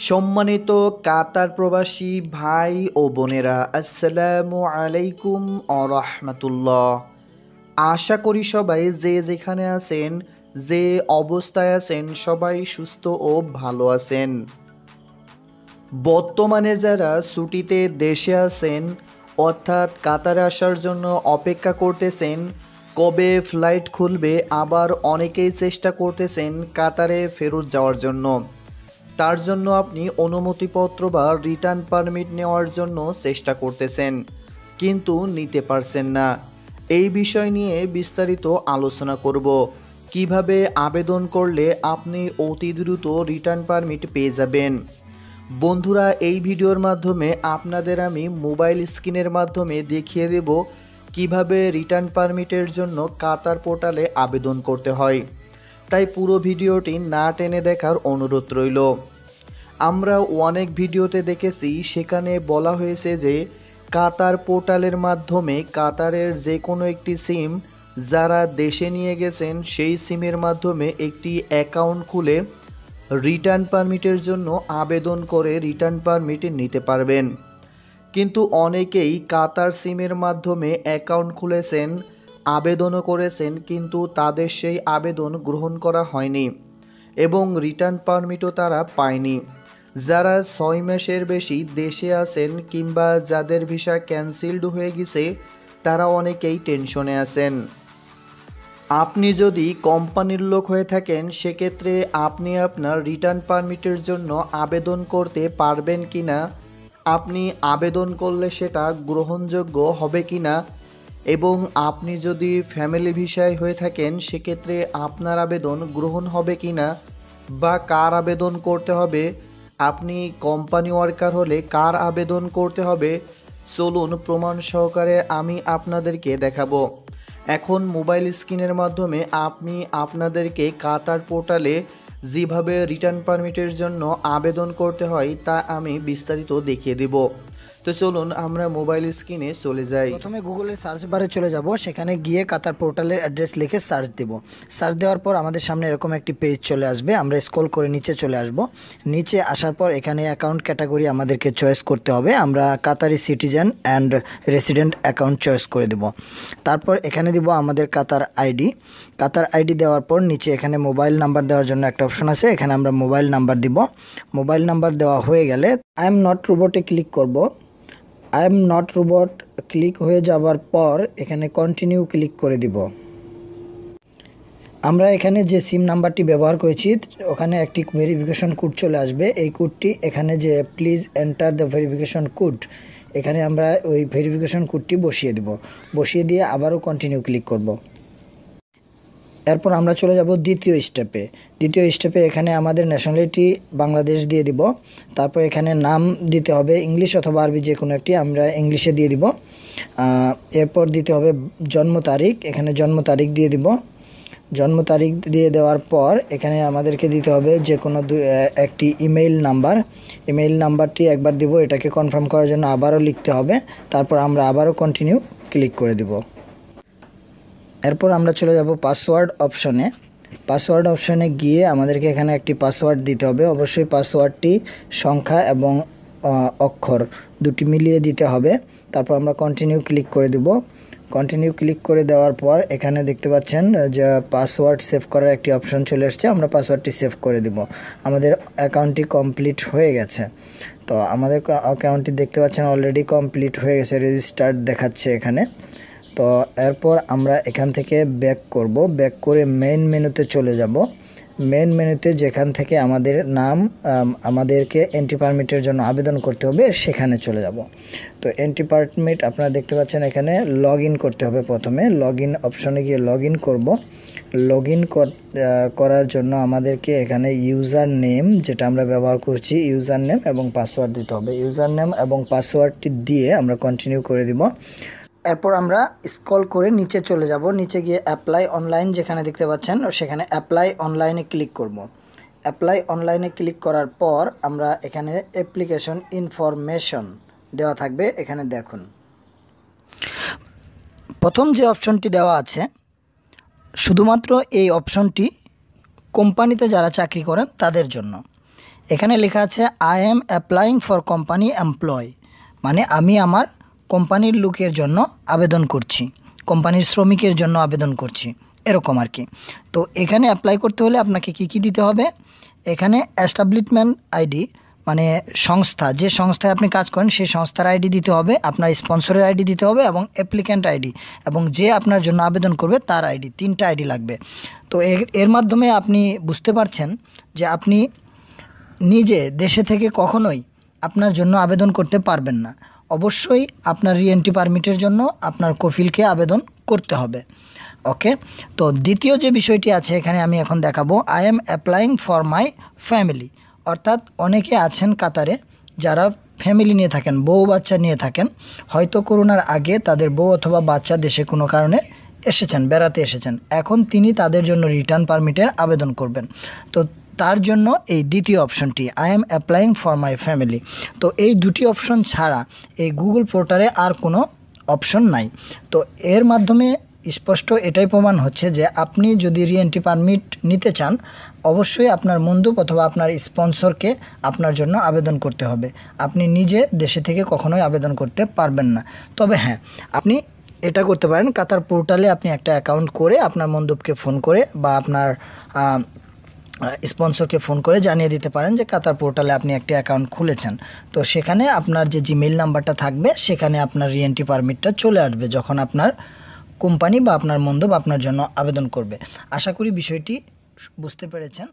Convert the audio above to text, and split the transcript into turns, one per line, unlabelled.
সম্মানিত কাতার প্রবাসী ভাই ও বোনেরা, আসসালামু আলাইকুম রাহমাতুল্লাহ। আশা করি সবাই যে যেখানে আছেন, যে অবস্থায় আছেন, সবাই সুস্থ ও ভালো আছেন। বর্তমানে যারা ছুটিতে দেশে আছেন অর্থাৎ কাতারে আসার জন্য অপেক্ষা করতেছেন কবে ফ্লাইট খুলবে, আবার অনেকেই চেষ্টা করতেছেন কাতারে ফেরত যাওয়ার জন্য। তার জন্য আপনি অনুমতিপত্র বা রিটার্ন পারমিট নেওয়ার জন্য চেষ্টা করতেছেন কিন্তু নিতে পারছেন না। এই বিষয় নিয়ে বিস্তারিত আলোচনা করব। কিভাবে আবেদন করলে আপনি অতি দ্রুত রিটার্ন পারমিট পেয়ে যাবেন। বন্ধুরা, এই ভিডিওর মাধ্যমে আপনাদের আমি মোবাইল স্ক্রিনের মাধ্যমে দেখিয়ে দেব কিভাবে রিটার্ন পারমিটের জন্য কাতার পোর্টালে আবেদন করতে হয়। তাই পুরো ভিডিওটি না টেনে দেখার অনুরোধ রইল। আমরা অনেক ভিডিওতে দেখেছি, সেখানে বলা হয়েছে যে কাতার পোর্টালের মাধ্যমে কাতারের যে কোনো একটি সিম যারা দেশে নিয়ে গেছেন সেই সিমের মাধ্যমে একটি অ্যাকাউন্ট খুলে রিটার্ন পারমিটের জন্য আবেদন করে রিটার্ন পারমিট নিতে পারবেন। কিন্তু অনেকেই কাতার সিমের মাধ্যমে অ্যাকাউন্ট খুলেছেন, আবেদনও করেছেন, কিন্তু তাদের সেই আবেদন গ্রহণ করা হয়নি এবং রিটার্ন পারমিটও তারা পায়নি। যারা 6 মাসের বেশি দেশে আছেন কিংবা যাদের ভিসা ক্যান্সেলড হয়ে গেছে তারা অনেকেই টেনশনে আছেন। আপনি যদি কোম্পানির লোক হয়ে থাকেন সেক্ষেত্রে আপনি আপনার রিটার্ন পারমিটের জন্য আবেদন করতে পারবেন কিনা, আপনি আবেদন করলে সেটা গ্রহণযোগ্য হবে কিনা, এবং আপনি যদি ফ্যামিলি ভিসায় হয়ে থাকেন সেক্ষেত্রে আপনার আবেদন গ্রহণ হবে কিনা বা কার আবেদন করতে হবে, আপনি কোম্পানি ওয়ার্কার হলে কার আবেদন করতে হবে, চলুন প্রমাণ সহকারে আমি আপনাদেরকে দেখাবো। এখন মোবাইল স্ক্রিনের মাধ্যমে আপনি আপনাদেরকে কাতার পোর্টালে যেভাবে রিটার্ন পারমিটের জন্য আবেদন করতে হয় তা আমি বিস্তারিত দেখিয়ে দেব। তো চলুন আমরা মোবাইল স্ক্রিনে চলে যাই।
প্রথমে গুগলের সার্চ বারে চলে যাব, সেখানে গিয়ে কাতার পোর্টালের অ্যাড্রেস লিখে সার্চ দেব। সার্চ দেওয়ার পর আমাদের সামনে এরকম একটি পেজ চলে আসবে। আমরা স্ক্রল করে নিচে চলে আসব। নিচে আসার পর এখানে অ্যাকাউন্ট ক্যাটাগরি আমাদেরকে চয়েস করতে হবে। আমরা Qatari citizen and resident account choice করে দেব। তারপর এখানে দিব আমাদের কাতার আইডি। কাতার আইডি দেওয়ার পর নিচে এখানে মোবাইল নাম্বার দেওয়ার জন্য একটা অপশন আছে, এখানে আমরা মোবাইল নাম্বার দিব। মোবাইল নাম্বার দেওয়া হয়ে গেলে আই এম নট রোবটে ক্লিক করব। I am not robot click হয়ে যাওয়ার পর এখানে কন্টিনিউ ক্লিক করে দিব। আমরা এখানে যে সিম নাম্বারটি ব্যবহার করেছি ওখানে একটি ভেরিফিকেশন কোড চলে আসবে। এই কোডটি এখানে যে please enter the verification code, এখানে আমরা ওই ভেরিফিকেশন কোডটি বসিয়ে দিব। বসিয়ে দিয়ে আবারও কন্টিনিউ ক্লিক করব। এরপর আমরা চলে যাব দ্বিতীয় স্টেপে। দ্বিতীয় স্টেপে এখানে আমাদের ন্যাশনালিটি বাংলাদেশ দিয়ে দিব। তারপর এখানে নাম দিতে হবে, ইংলিশ অথবা আরবি যে কোনো একটি, আমরা ইংলিশে দিয়ে দিব। এরপর দিতে হবে জন্ম তারিখ, এখানে জন্ম তারিখ দিয়ে দিব। জন্ম তারিখ দিয়ে দেওয়ার পর এখানে আমাদেরকে দিতে হবে যে কোনো একটি ইমেইল নাম্বার। ইমেইল নাম্বারটি একবার দিব, এটাকে কনফার্ম করার জন্য আবারও লিখতে হবে। তারপর আমরা আবারও কন্টিনিউ ক্লিক করে দিব। এরপর আমরা চলে যাব পাসওয়ার্ড অপশনে। পাসওয়ার্ড অপশনে গিয়ে আমাদেরকে এখানে একটি পাসওয়ার্ড দিতে হবে। অবশ্যই পাসওয়ার্ডটি সংখ্যা এবং অক্ষর দুটি মিলিয়ে দিতে হবে। তারপর আমরা কন্টিনিউ ক্লিক করে দেব। কন্টিনিউ ক্লিক করে দেওয়ার পর এখানে দেখতে পাচ্ছেন যে পাসওয়ার্ড সেভ করার একটি অপশন চলে এসেছে। আমরা পাসওয়ার্ডটি সেভ করে দেব। আমাদের অ্যাকাউন্টটি কমপ্লিট হয়ে গেছে। তো আমাদের অ্যাকাউন্টটি দেখতে পাচ্ছেন অলরেডি কমপ্লিট হয়ে গেছে, রেজিস্টার্ড দেখাচ্ছে এখানে। তো এরপর আমরা এখান থেকে ব্যাক করব। ব্যাক করে মেইন মেনুতে চলে যাব। মেইন মেনুতে যেখান থেকে আমাদের নাম, আমাদেরকে এন্ট্রি পারমিটের জন্য আবেদন করতে হবে সেখানে চলে যাব। তো এন্ট্রি পারমিট আপনারা দেখতে পাচ্ছেন এখানে লগ ইন করতে হবে। প্রথমে লগ ইন অপশনে গিয়ে লগ ইন করব। লগ ইন করার জন্য আমাদেরকে এখানে ইউজার নেম, যেটা আমরা ব্যবহার করছি, ইউজার নেম এবং পাসওয়ার্ড দিতে হবে। ইউজার নেম এবং পাসওয়ার্ডটি দিয়ে আমরা কন্টিনিউ করে দিব। এরপর আমরা স্ক্রল করে নিচে চলে যাব। নিচে গিয়ে অ্যাপ্লাই অনলাইন যেখানে দেখতে পাচ্ছেন সেখানে অ্যাপ্লাই অনলাইনে ক্লিক করব। অ্যাপ্লাই অনলাইনে ক্লিক করার পর আমরা এখানে অ্যাপ্লিকেশন ইনফরমেশন দেওয়া থাকবে, এখানে দেখুন। প্রথম যে অপশনটি দেওয়া আছে শুধুমাত্র এই অপশনটি কোম্পানিতে যারা চাকরি করেন তাদের জন্য। এখানে লেখা আছে I am applying for company employ, মানে আমি আমার কোম্পানির লোকের জন্য আবেদন করছি, কোম্পানির শ্রমিকের জন্য আবেদন করছি, এরকম আর কি। তো এখানে অ্যাপ্লাই করতে হলে আপনাকে কি দিতে হবে, এখানে এস্টাবলিশমেন্ট আইডি মানে সংস্থা, যে সংস্থায় আপনি কাজ করেন সেই সংস্থার আইডি দিতে হবে, আপনার স্পন্সরের আইডি দিতে হবে এবং অ্যাপ্লিক্যান্ট আইডি এবং যে আপনার জন্য আবেদন করবে তার আইডি, 3টা আইডি লাগবে। তো এর মাধ্যমে আপনি বুঝতে পারছেন যে আপনি নিজে দেশে থেকে কখনোই আপনার জন্য আবেদন করতে পারবেন না। অবশ্যই আপনার রিএন্ট্রি পারমিটের জন্য আপনার কফিলকে আবেদন করতে হবে। ওকে, তো দ্বিতীয় যে বিষয়টি আছে এখানে আমি এখন দেখাবো, I am applying for my family. অর্থাৎ অনেকে আছেন কাতারে যারা ফ্যামিলি নিয়ে থাকেন, বউ বাচ্চা নিয়ে থাকেন, হয়তো করোনার আগে তাদের বউ অথবা বাচ্চা দেশে কোনো কারণে এসেছেন, বেড়াতে এসেছেন, এখন তিনি তাদের জন্য রিটার্ন পারমিটের আবেদন করবেন। তো তার জন্য এই দ্বিতীয় অপশনটি I am applying for my family. তো এই দুটি অপশন ছাড়া এই গুগল পোর্টালে আর কোনো অপশন নাই। তো এর মাধ্যমে স্পষ্ট এটাই প্রমাণ হচ্ছে যে আপনি যদি রিএন্ট্রি পারমিট নিতে চান অবশ্যই আপনার বন্ধু অথবা আপনার স্পন্সরকে আপনার জন্য আবেদন করতে হবে। আপনি নিজে দেশে থেকে কখনোই আবেদন করতে পারবেন না। তবে হ্যাঁ, আপনি এটা করতে পারেন, কাতার পোর্টালে আপনি একটা অ্যাকাউন্ট করে আপনার মন্দুবকে ফোন করে বা আপনার স্পন্সরকে ফোন করে জানিয়ে দিতে পারেন যে কাতার পোর্টালে আপনি একটি অ্যাকাউন্ট খুলেছেন। তো সেখানে আপনার যে জিমেইল নাম্বারটা থাকবে সেখানে আপনার রিএন্ট্রি পারমিটটা চলে আসবে যখন আপনার কোম্পানি বা আপনার মন্দুব আপনার জন্য আবেদন করবে। আশা করি বিষয়টি বুঝতে পেরেছেন।